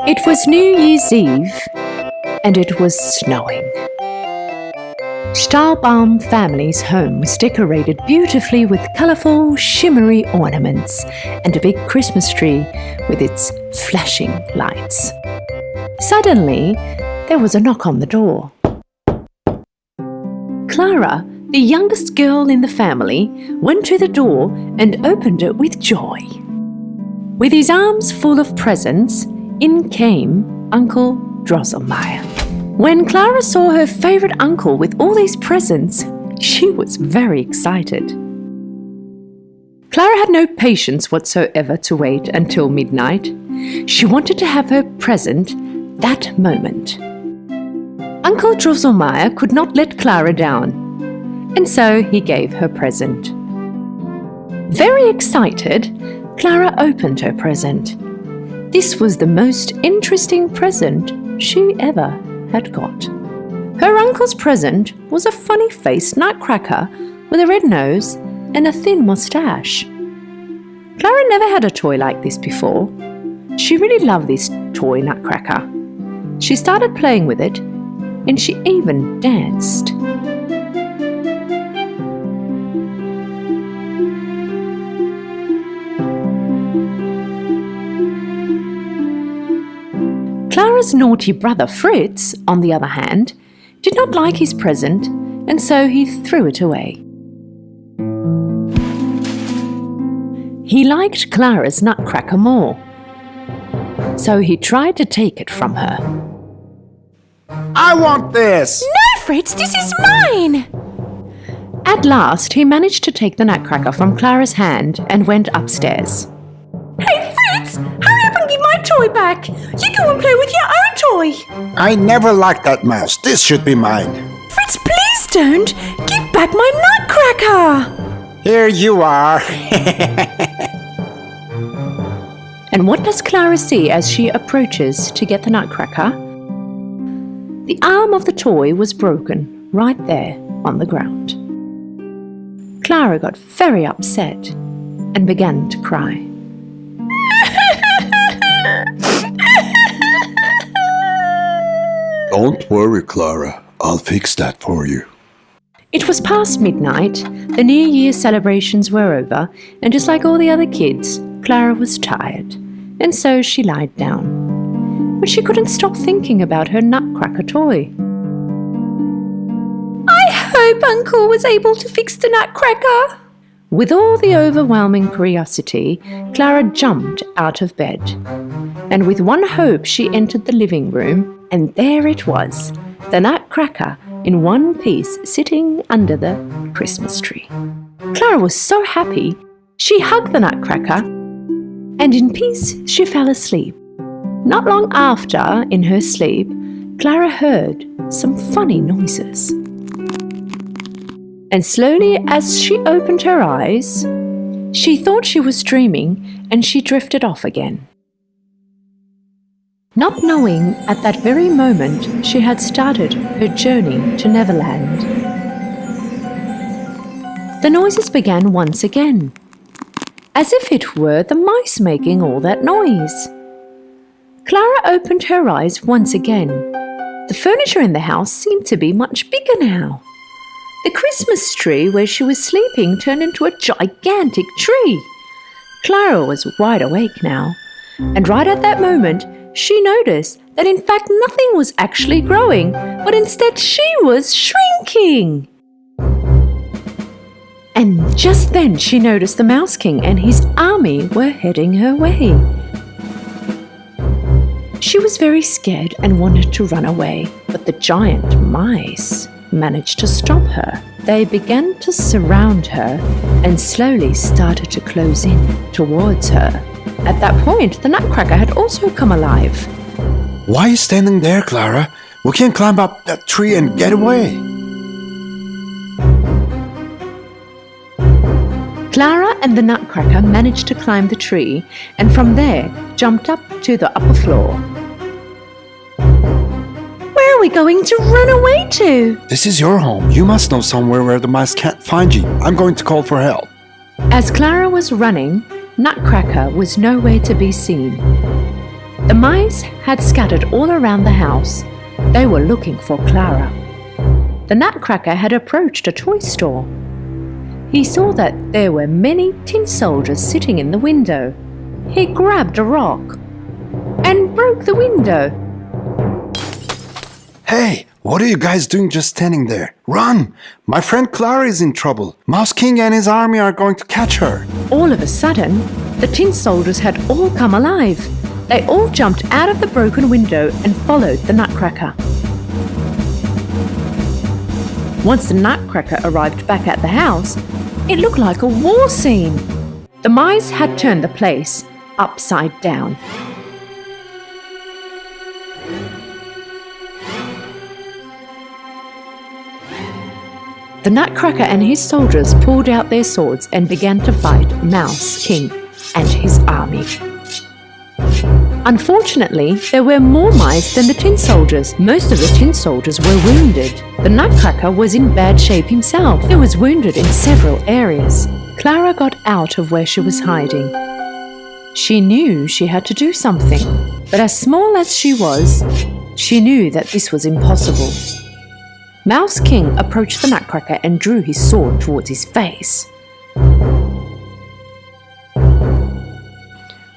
It was New Year's Eve, and it was snowing. Stahlbaum family's home was decorated beautifully with colourful, shimmery ornaments and a big Christmas tree with its flashing lights. Suddenly, there was a knock on the door. Clara, the youngest girl in the family, went to the door and opened it with joy. With his arms full of presents, in came Uncle Drosselmeyer. When Clara saw her favourite uncle with all these presents, she was very excited. Clara had no patience whatsoever to wait until midnight. She wanted to have her present that moment. Uncle Drosselmeyer could not let Clara down, and so he gave her present. Very excited, Clara opened her present. This was the most interesting present she ever had got. Her uncle's present was a funny-faced nutcracker with a red nose and a thin moustache. Clara never had a toy like this before. She really loved this toy nutcracker. She started playing with it, and she even danced. Clara's naughty brother Fritz, on the other hand, did not like his present, and so he threw it away. He liked Clara's nutcracker more, so he tried to take it from her. I want this! No, Fritz, this is mine! At last, he managed to take the nutcracker from Clara's hand and went upstairs. Hey, Fritz, hurry up and give my toy back. You go and play with your own toy. I never liked that mouse. This should be mine. Fritz, please don't. Give back my nutcracker. Here you are. And what does Clara see as she approaches to get the nutcracker? The arm of the toy was broken right there on the ground. Clara got very upset and began to cry. Don't worry, Clara. I'll fix that for you. It was past midnight, the New Year's celebrations were over, and just like all the other kids, Clara was tired, and so she lied down. But she couldn't stop thinking about her nutcracker toy. I hope Uncle was able to fix the nutcracker. With all the overwhelming curiosity, Clara jumped out of bed. And with one hope, she entered the living room, and there it was, the nutcracker in one piece sitting under the Christmas tree. Clara was so happy, she hugged the nutcracker, and in peace she fell asleep. Not long after, in her sleep, Clara heard some funny noises. And slowly, as she opened her eyes, she thought she was dreaming, and she drifted off again. Not knowing at that very moment she had started her journey to Neverland. The noises began once again, as if it were the mice making all that noise. Clara opened her eyes once again. The furniture in the house seemed to be much bigger now. The Christmas tree where she was sleeping turned into a gigantic tree. Clara was wide awake now, and right at that moment, she noticed that in fact nothing was actually growing, but instead she was shrinking. And just then she noticed the Mouse King and his army were heading her way. She was very scared and wanted to run away, but the giant mice managed to stop her. They began to surround her and slowly started to close in towards her. At that point, the nutcracker had also come alive. Why are you standing there, Clara? We can climb up that tree and get away. Clara and the nutcracker managed to climb the tree and from there jumped up to the upper floor. Where are we going to run away to? This is your home. You must know somewhere where the mice can't find you. I'm going to call for help. As Clara was running, Nutcracker was nowhere to be seen. The mice had scattered all around the house. They were looking for Clara. The Nutcracker had approached a toy store. He saw that there were many tin soldiers sitting in the window. He grabbed a rock and broke the window. Hey, what are you guys doing just standing there? Run! My friend Clara is in trouble. Mouse King and his army are going to catch her. All of a sudden, the tin soldiers had all come alive. They all jumped out of the broken window and followed the Nutcracker. Once the Nutcracker arrived back at the house, it looked like a war scene. The mice had turned the place upside down. The Nutcracker and his soldiers pulled out their swords and began to fight Mouse King and his army. Unfortunately, there were more mice than the tin soldiers. Most of the tin soldiers were wounded. The Nutcracker was in bad shape himself. He was wounded in several areas. Clara got out of where she was hiding. She knew she had to do something, but as small as she was, she knew that this was impossible. Mouse King approached the Nutcracker and drew his sword towards his face.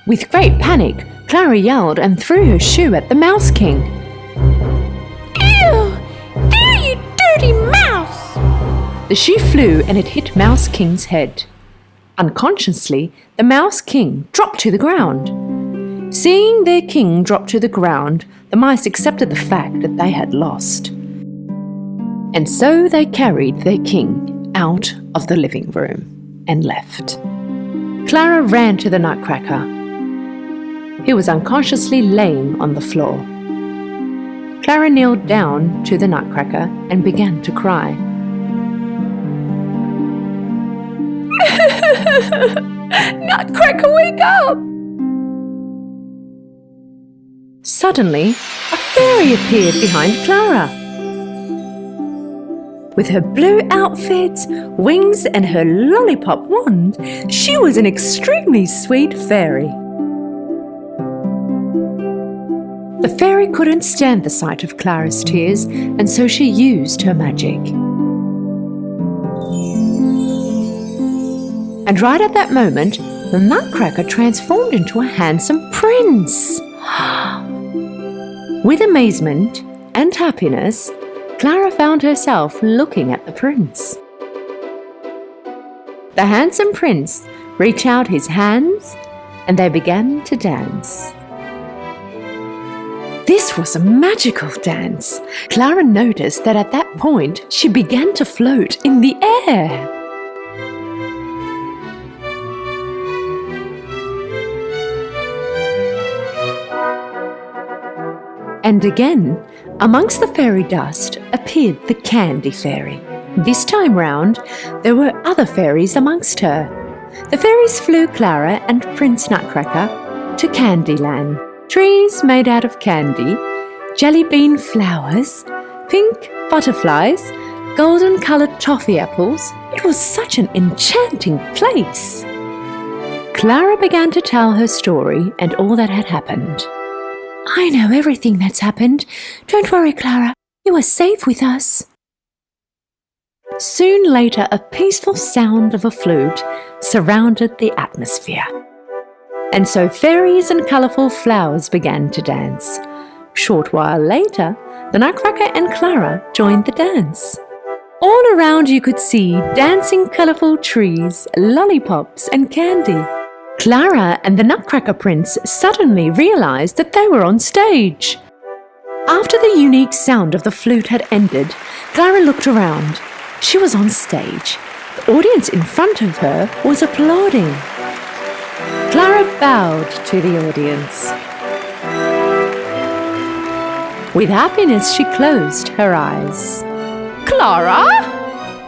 With great panic, Clara yelled and threw her shoe at the Mouse King. Ew! There, you dirty mouse! The shoe flew and it hit Mouse King's head. Unconsciously, the Mouse King dropped to the ground. Seeing their king drop to the ground, the mice accepted the fact that they had lost. And so they carried their king out of the living room and left. Clara ran to the Nutcracker. He was unconsciously laying on the floor. Clara kneeled down to the Nutcracker and began to cry. Nutcracker, wake up! Suddenly, a fairy appeared behind Clara. With her blue outfit, wings, and her lollipop wand, she was an extremely sweet fairy. The fairy couldn't stand the sight of Clara's tears, and so she used her magic. And right at that moment, the Nutcracker transformed into a handsome prince. With amazement and happiness, Clara found herself looking at the prince. The handsome prince reached out his hands and they began to dance. This was a magical dance. Clara noticed that at that point she began to float in the air. And again, amongst the fairy dust appeared the Candy Fairy. This time round, there were other fairies amongst her. The fairies flew Clara and Prince Nutcracker to Candyland. Trees made out of candy, jelly bean flowers, pink butterflies, golden-coloured toffee apples. It was such an enchanting place. Clara began to tell her story and all that had happened. I know everything that's happened. Don't worry, Clara. You are safe with us. Soon later, a peaceful sound of a flute surrounded the atmosphere. And so fairies and colourful flowers began to dance. Short while later, the Nutcracker and Clara joined the dance. All around you could see dancing colourful trees, lollipops and candy. Clara and the Nutcracker Prince suddenly realised that they were on stage. After the unique sound of the flute had ended, Clara looked around. She was on stage. The audience in front of her was applauding. Clara bowed to the audience. With happiness, she closed her eyes. Clara?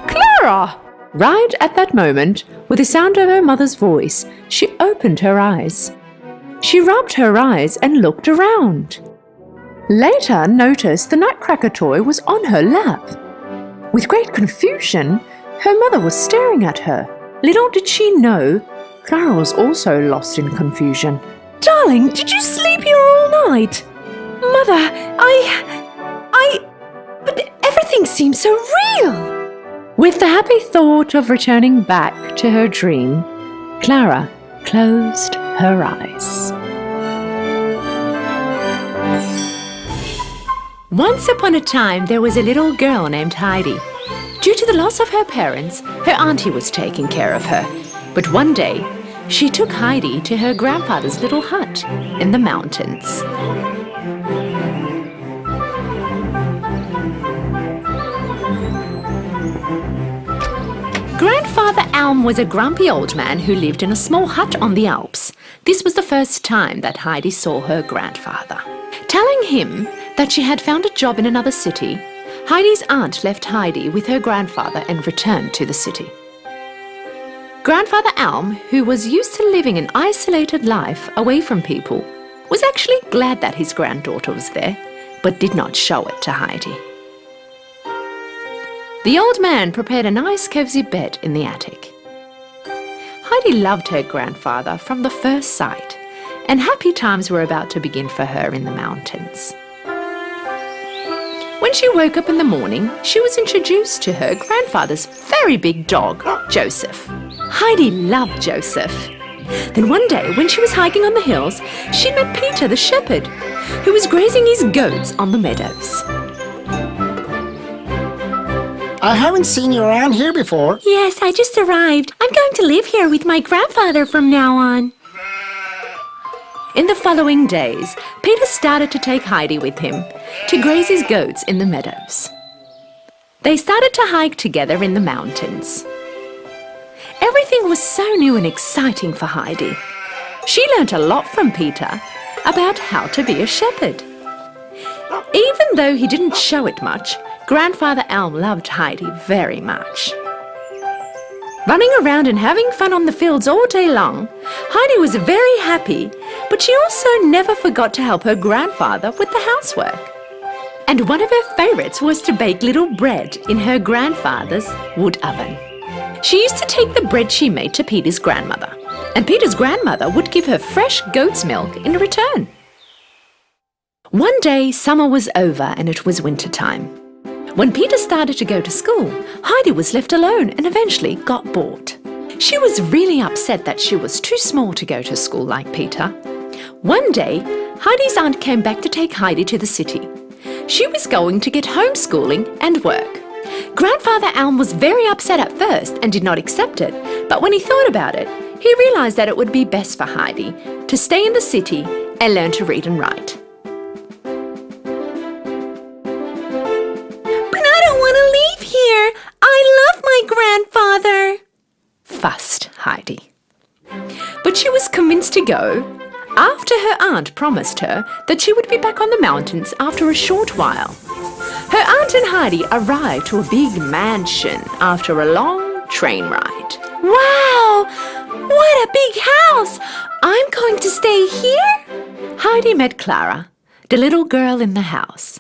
Clara! Right at that moment, with the sound of her mother's voice, she opened her eyes. She rubbed her eyes and looked around. Later, noticed the Nutcracker toy was on her lap. With great confusion, her mother was staring at her. Little did she know, Clara was also lost in confusion. Darling, did you sleep here all night? Mother, but everything seems so real. With the happy thought of returning back to her dream, Clara closed her eyes. Once upon a time, there was a little girl named Heidi. Due to the loss of her parents, her auntie was taking care of her. But one day, she took Heidi to her grandfather's little hut in the mountains. Grandfather Alm was a grumpy old man who lived in a small hut on the Alps. This was the first time that Heidi saw her grandfather. Telling him that she had found a job in another city, Heidi's aunt left Heidi with her grandfather and returned to the city. Grandfather Alm, who was used to living an isolated life away from people, was actually glad that his granddaughter was there, but did not show it to Heidi. The old man prepared a nice cozy bed in the attic. Heidi loved her grandfather from the first sight, and happy times were about to begin for her in the mountains. When she woke up in the morning, she was introduced to her grandfather's very big dog, Joseph. Heidi loved Joseph. Then one day, when she was hiking on the hills, she met Peter the shepherd, who was grazing his goats on the meadows. I haven't seen you around here before. Yes, I just arrived. I'm going to live here with my grandfather from now on. In the following days, Peter started to take Heidi with him to graze his goats in the meadows. They started to hike together in the mountains. Everything was so new and exciting for Heidi. She learnt a lot from Peter about how to be a shepherd. Even though he didn't show it much, Grandfather Alm loved Heidi very much. Running around and having fun on the fields all day long, Heidi was very happy, but she also never forgot to help her grandfather with the housework. And one of her favourites was to bake little bread in her grandfather's wood oven. She used to take the bread she made to Peter's grandmother, and Peter's grandmother would give her fresh goat's milk in return. One day, summer was over and it was winter time. When Peter started to go to school, Heidi was left alone and eventually got bored. She was really upset that she was too small to go to school like Peter. One day, Heidi's aunt came back to take Heidi to the city. She was going to get homeschooling and work. Grandfather Alm was very upset at first and did not accept it, but when he thought about it, he realised that it would be best for Heidi to stay in the city and learn to read and write. I love my grandfather, fussed Heidi. But she was convinced to go after her aunt promised her that she would be back on the mountains after a short while. Her aunt and Heidi arrived to a big mansion after a long train ride. Wow! What a big house! I'm going to stay here? Heidi met Clara, the little girl in the house.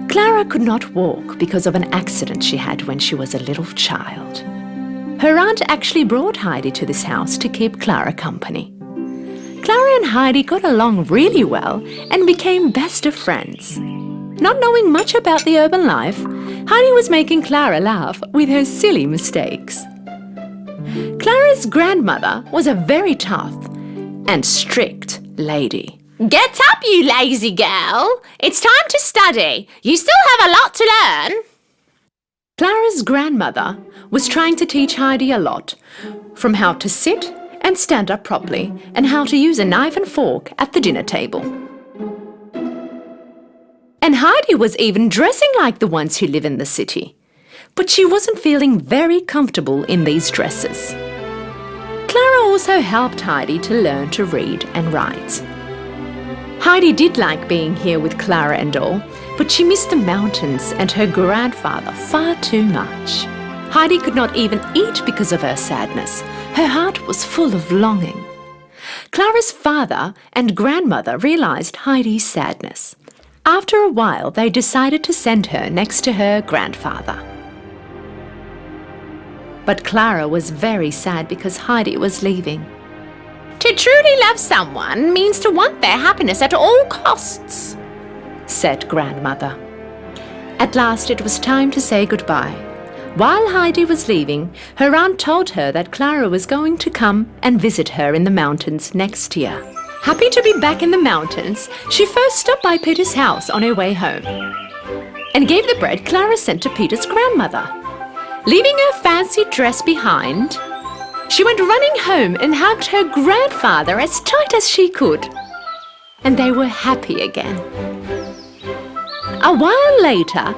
Clara could not walk because of an accident she had when she was a little child. Her aunt actually brought Heidi to this house to keep Clara company. Clara and Heidi got along really well and became best of friends. Not knowing much about the urban life, Heidi was making Clara laugh with her silly mistakes. Clara's grandmother was a very tough and strict lady. Get up, you lazy girl. It's time to study. You still have a lot to learn. Clara's grandmother was trying to teach Heidi a lot, from how to sit and stand up properly and how to use a knife and fork at the dinner table. And Heidi was even dressing like the ones who live in the city. But she wasn't feeling very comfortable in these dresses. Clara also helped Heidi to learn to read and write. Heidi did like being here with Clara and all, but she missed the mountains and her grandfather far too much. Heidi could not even eat because of her sadness. Her heart was full of longing. Clara's father and grandmother realized Heidi's sadness. After a while, they decided to send her next to her grandfather. But Clara was very sad because Heidi was leaving. To truly love someone means to want their happiness at all costs, said Grandmother. At last it was time to say goodbye. While Heidi was leaving, her aunt told her that Clara was going to come and visit her in the mountains next year. Happy to be back in the mountains, she first stopped by Peter's house on her way home and gave the bread Clara sent to Peter's grandmother. Leaving her fancy dress behind, she went running home and hugged her grandfather as tight as she could. And they were happy again. A while later,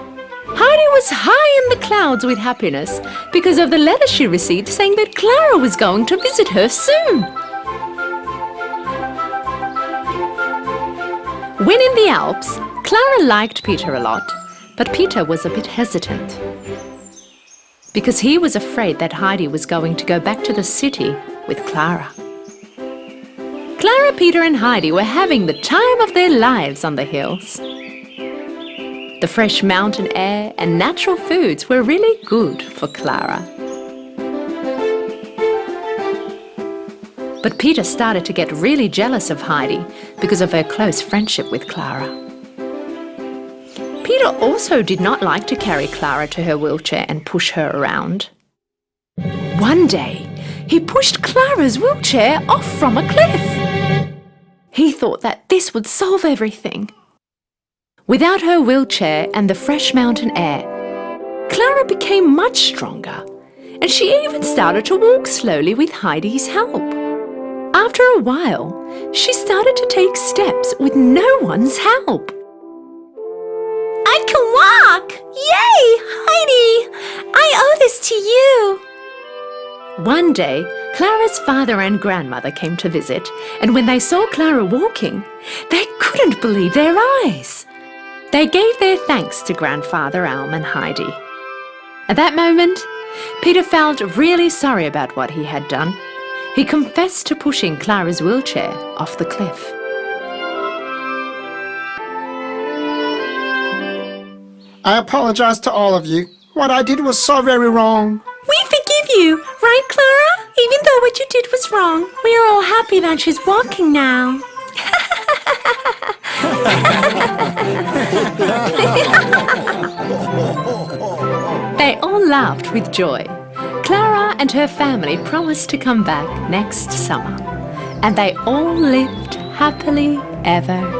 Heidi was high in the clouds with happiness because of the letter she received saying that Clara was going to visit her soon. When in the Alps, Clara liked Peter a lot, but Peter was a bit hesitant because he was afraid that Heidi was going to go back to the city with Clara. Clara, Peter and Heidi were having the time of their lives on the hills. The fresh mountain air and natural foods were really good for Clara. But Peter started to get really jealous of Heidi because of her close friendship with Clara. Peter also did not like to carry Clara to her wheelchair and push her around. One day, he pushed Clara's wheelchair off from a cliff. He thought that this would solve everything. Without her wheelchair and the fresh mountain air, Clara became much stronger, and she even started to walk slowly with Heidi's help. After a while, she started to take steps with no one's help. I can walk! Yay, Heidi! I owe this to you! One day, Clara's father and grandmother came to visit, and when they saw Clara walking, they couldn't believe their eyes. They gave their thanks to Grandfather Alm and Heidi. At that moment, Peter felt really sorry about what he had done. He confessed to pushing Clara's wheelchair off the cliff. I apologize to all of you. What I did was so very wrong. We forgive you, right, Clara? Even though what you did was wrong, we are all happy that she's walking now. They all laughed with joy. Clara and her family promised to come back next summer, and they all lived happily ever